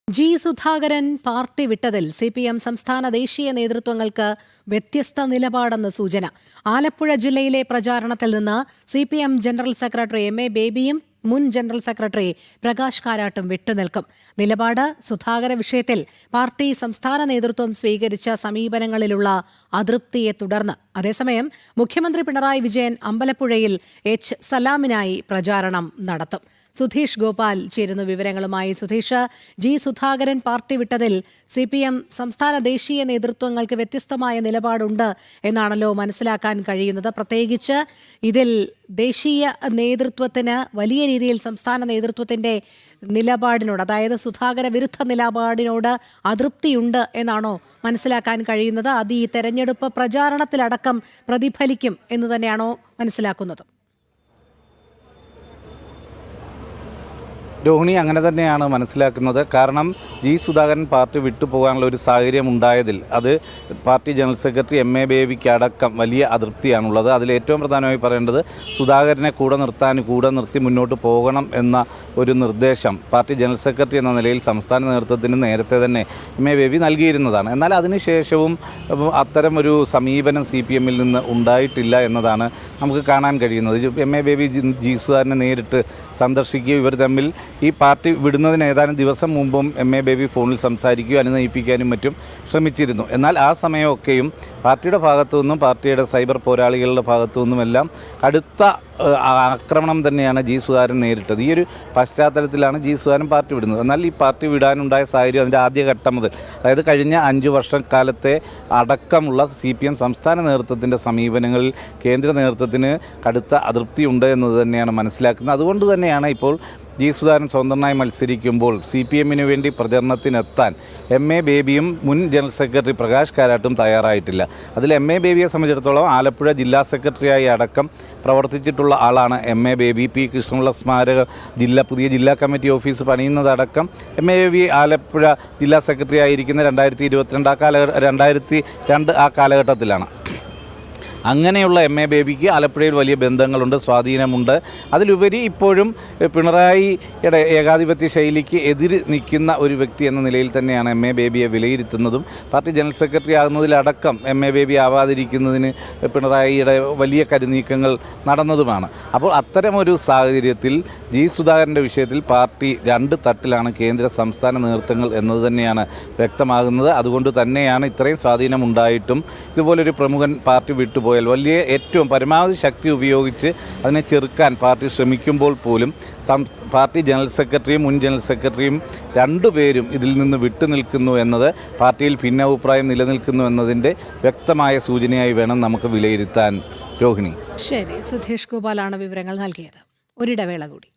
G Sudhakaran party വിട്ടതിൽ CPM സംസ്ഥാന ദേശീയ നേതൃത്വങ്ങൾക്ക് വ്യത്യസ്ത നിലപാടെന്ന് സൂചന. ആലപ്പുഴ ജില്ലയിലെ പ്രചാരണത്തിൽ നിന്ന് CPM ജനറൽ സെക്രട്ടറി MA ബേബിയും മുൻ ജനറൽ സെക്രട്ടറി പ്രകാശ് കാരാട്ടും വിട്ടുനിൽക്കും. നിലപാട് സുധാകര വിഷയത്തിൽ പാർട്ടി സംസ്ഥാന നേതൃത്വം സ്വീകരിച്ച സമീപനങ്ങളിലുള്ള അതൃപ്തിയെ തുടർന്ന്. അതേസമയം മുഖ്യമന്ത്രി പിണറായി വിജയൻ അമ്പലപ്പുഴയിൽ H സലാമിനായി പ്രചാരണം നടത്തും. സുധീഷ് ഗോപാൽ ചേരുന്നു വിവരങ്ങളുമായി. സുധീഷ്, ജി സുധാകരൻ പാർട്ടി വിട്ടതിൽ CPM സംസ്ഥാന ദേശീയ നേതൃത്വങ്ങൾക്ക് വ്യത്യസ്തമായ നിലപാടുണ്ട് എന്നാണല്ലോ മനസ്സിലാക്കാൻ കഴിയുന്നത്. പ്രത്യേകിച്ച് ഇതിൽ ദേശീയ നേതൃത്വത്തിന് വലിയ രീതിയിൽ സംസ്ഥാന നേതൃത്വത്തിന്റെ നിലപാടിനോട്, അതായത് സുധാകര വിരുദ്ധ നിലപാടിനോട് അതൃപ്തിയുണ്ട് എന്നാണോ മനസ്സിലാക്കാൻ കഴിയുന്നത്? അത് ഈ തെരഞ്ഞെടുപ്പ് പ്രചാരണത്തിലടക്കം പ്രതിഫലിക്കും എന്ന് തന്നെയാണോ മനസ്സിലാക്കുന്നത്? രോഹിണി, അങ്ങനെ തന്നെയാണ് മനസ്സിലാക്കുന്നത്. കാരണം ജി സുധാകരൻ പാർട്ടി വിട്ടുപോകാനുള്ള ഒരു സാഹചര്യം ഉണ്ടായതിൽ അത് പാർട്ടി ജനറൽ സെക്രട്ടറി MA ബേബിക്ക് അടക്കം വലിയ അതൃപ്തിയാണുള്ളത്. അതിൽ ഏറ്റവും പ്രധാനമായി പറയേണ്ടത് സുധാകരനെ കൂടെ നിർത്തി മുന്നോട്ട് പോകണം എന്ന ഒരു നിർദ്ദേശം പാർട്ടി ജനറൽ സെക്രട്ടറി എന്ന നിലയിൽ സംസ്ഥാന നേതൃത്വത്തിന് നേരത്തെ തന്നെ MA ബേബി നൽകിയിരുന്നതാണ്. എന്നാൽ അതിനുശേഷവും അത്തരമൊരു സമീപനം CPMൽ നിന്ന് ഉണ്ടായിട്ടില്ല എന്നതാണ് നമുക്ക് കാണാൻ കഴിയുന്നത്. MA ബേബി ജി സുധാകരനെ നേരിട്ട് സന്ദർശിക്കുകയും ഇവർ തമ്മിൽ ഈ പാർട്ടി വിടുന്നതിന് ഏതാനും ദിവസം മുമ്പും MA ബേബി ഫോണിൽ സംസാരിക്കുകയും അനുനയിപ്പിക്കാനും മറ്റും ശ്രമിച്ചിരുന്നു. എന്നാൽ ആ സമയമൊക്കെയും പാർട്ടിയുടെ ഭാഗത്തു നിന്നും പാർട്ടിയുടെ സൈബർ പോരാളികളുടെ ഭാഗത്തു നിന്നുമെല്ലാം കടുത്ത ആക്രമണം തന്നെയാണ് ജി സുധാകരൻ നേരിട്ടത്. ഈ ഒരു പശ്ചാത്തലത്തിലാണ് ജി സുധാകരൻ പാർട്ടി വിടുന്നത്. എന്നാൽ ഈ പാർട്ടി വിടാനുണ്ടായ സാഹചര്യം അതിൻ്റെ ആദ്യഘട്ടം മുതൽ, അതായത് കഴിഞ്ഞ 5 വർഷക്കാലത്തെ അടക്കമുള്ള CPM സംസ്ഥാന നേതൃത്വത്തിൻ്റെ സമീപനങ്ങളിൽ കേന്ദ്ര നേതൃത്വത്തിന് കടുത്ത അതൃപ്തിയുണ്ട് എന്നത് തന്നെയാണ് മനസ്സിലാക്കുന്നത്. അതുകൊണ്ട് തന്നെയാണ് ഇപ്പോൾ ജി സുധാകരൻ സ്വതന്ത്രനായി മത്സരിക്കുമ്പോൾ CPMന് വേണ്ടി പ്രചരണത്തിനെത്താൻ MA ബേബിയും മുൻ ജനറൽ സെക്രട്ടറി പ്രകാശ് കാരാട്ടും തയ്യാറായിട്ടില്ല. അതിൽ MA ബേബിയെ സംബന്ധിച്ചിടത്തോളം ആലപ്പുഴ ജില്ലാ സെക്രട്ടറിയായി അടക്കം പ്രവർത്തിച്ചിട്ടുള്ള ആളാണ് MA ബേബി. P കൃഷ്ണപിള്ള സ്മാരക പുതിയ ജില്ലാ കമ്മിറ്റി ഓഫീസ് പണിയുന്നതടക്കം MA ബേബി ആലപ്പുഴ ജില്ലാ സെക്രട്ടറി ആയിരിക്കുന്ന 2022 ആ കാലഘട്ടത്തിലാണ്. അങ്ങനെയുള്ള MA ബേബിക്ക് ആലപ്പുഴയിൽ വലിയ ബന്ധങ്ങളുണ്ട്, സ്വാധീനമുണ്ട്. അതിലുപരി ഇപ്പോഴും പിണറായിയുടെ ഏകാധിപത്യ ശൈലിക്ക് എതിര് നിൽക്കുന്ന ഒരു വ്യക്തി എന്ന നിലയിൽ തന്നെയാണ് MA ബേബിയെ വിലയിരുത്തുന്നതും. പാർട്ടി ജനറൽ സെക്രട്ടറി ആകുന്നതിലടക്കം MA ബേബി ആവാതിരിക്കുന്നതിന് പിണറായിയുടെ വലിയ കരുനീക്കങ്ങൾ നടന്നതുമാണ്. അപ്പോൾ അത്തരമൊരു സാഹചര്യത്തിൽ ജി സുധാകരൻ്റെ വിഷയത്തിൽ പാർട്ടി 2 തട്ടിലാണ് കേന്ദ്ര സംസ്ഥാന നേതൃത്വങ്ങൾ എന്നത് തന്നെയാണ് വ്യക്തമാകുന്നത്. അതുകൊണ്ട് തന്നെയാണ് ഇത്രയും സ്വാധീനമുണ്ടായിട്ടും ഇതുപോലൊരു പ്രമുഖൻ പാർട്ടി വിട്ടുപോയി വലിയ ഏറ്റവും പരമാവധി ശക്തി ഉപയോഗിച്ച് അതിനെ ചെറുക്കാൻ പാർട്ടി ശ്രമിക്കുമ്പോൾ പോലും പാർട്ടി ജനറൽ സെക്രട്ടറിയും മുൻ ജനറൽ സെക്രട്ടറിയും 2 പേരും ഇതിൽ നിന്ന് വിട്ടുനിൽക്കുന്നു എന്നത് പാർട്ടിയിൽ ഭിന്നാഭിപ്രായം നിലനിൽക്കുന്നു എന്നതിൻ്റെ വ്യക്തമായ സൂചനയായി വേണം നമുക്ക് വിലയിരുത്താൻ. രോഹിണി. ശരി, സുധീഷ് ഗോപാലാണ് വിവരങ്ങൾ നൽകിയത്. ഒരിടവേള കൂടി.